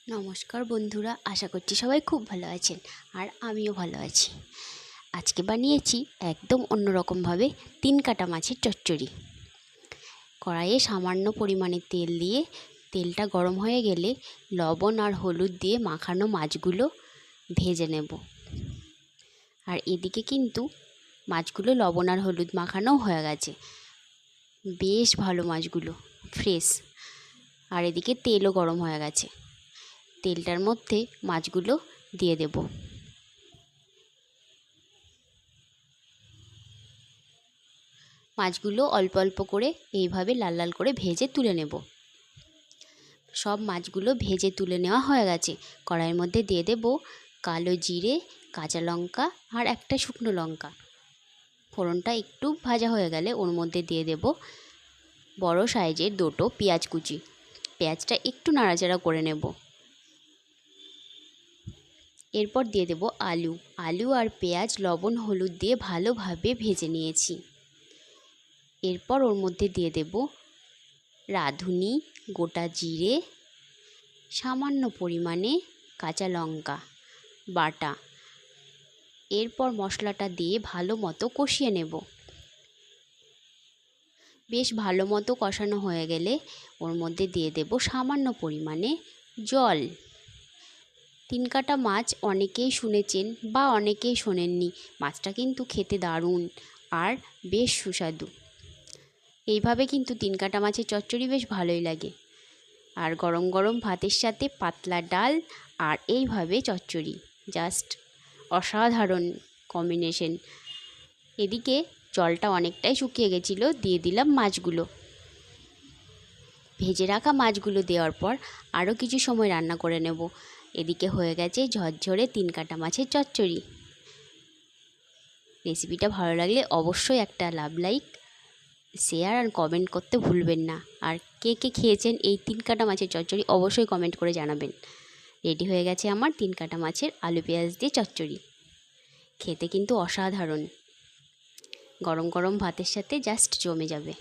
নমস্কার বন্ধুরা, আশা করছি সবাই খুব ভালো আছেন আর আমিও ভালো আছি। আজকে বানিয়েছি একদম অন্যরকমভাবে 3 কাটা মাছের চচ্চড়ি। কড়াইয়ে সামান্য পরিমাণে তেল দিয়ে তেলটা গরম হয়ে গেলে লবণ আর হলুদ দিয়ে মাখানো মাছগুলো ভেজে নেব। আর এদিকে কিন্তু মাছগুলো লবণ আর হলুদ মাখানোও হয়ে গেছে, বেশ ভালো মাছগুলো ফ্রেশ। আর এদিকে তেলও গরম হয়ে গেছে, তেলটার মধ্যে মাছগুলো দিয়ে দেব। মাছগুলো অল্প অল্প করে এইভাবে লাল লাল করে ভেজে তুলে নেব। সব মাছগুলো ভেজে তুলে নেওয়া হয়ে গেছে। কড়াইয়ের মধ্যে দিয়ে দেব কালো জিরে, কাঁচা লঙ্কা আর একটা শুকনো লঙ্কা। ফোড়নটা একটু ভাজা হয়ে গেলে ওর মধ্যে দিয়ে দেব বড় সাইজের 2টো পেঁয়াজ কুচি। পেঁয়াজটা একটু নাড়াচাড়া করে নেব। এরপর দিয়ে দেব আলু আর পেঁয়াজ লবণ হলুদ দিয়ে ভালোভাবে ভেজে নিয়েছি। এরপর ওর মধ্যে দিয়ে দেব রাঁধুনি, গোটা জিরে, সামান্য পরিমাণে কাঁচা লঙ্কা বাটা। এরপর মশলাটা দিয়ে ভালো মতো কষিয়ে নেব। বেশ ভালো মতো কষানো হয়ে গেলে ওর মধ্যে দিয়ে দেব সামান্য পরিমাণে জল। 3 কাটা মাছ অনেকেই শুনেছেন বা অনেকেই শোনেননি, মাছটা কিন্তু খেতে দারুণ আর বেশ সুস্বাদু। এইভাবে কিন্তু 3 কাটা মাছের চচ্চড়ি বেশ ভালোই লাগে। আর গরম গরম ভাতের সাথে পাতলা ডাল আর এইভাবে চচ্চড়ি, জাস্ট অসাধারণ কম্বিনেশন। এদিকে জলটা অনেকটাই শুকিয়ে গেছিলো, দিয়ে দিলাম মাছগুলো। ভেজে রাখা মাছগুলো দেওয়ার পর আরও কিছু সময় রান্না করে নেব। এদিকে হয়ে গেছে ঝরঝরে 3 কাটা মাছের চচ্চড়ি। রেসিপিটা ভালো লাগলে অবশ্যই একটা লাইক, শেয়ার আর কমেন্ট করতে ভুলবেন না। আর কে কে খেয়েছেন এই 3 কাটা মাছের চচ্চড়ি অবশ্যই কমেন্ট করে জানাবেন। রেডি হয়ে গেছে আমার 3 কাটা মাছের আলু পেঁয়াজ দিয়ে চচ্চড়ি। খেতে কিন্তু অসাধারণ, গরম গরম ভাতের সাথে জাস্ট জমে যাবে।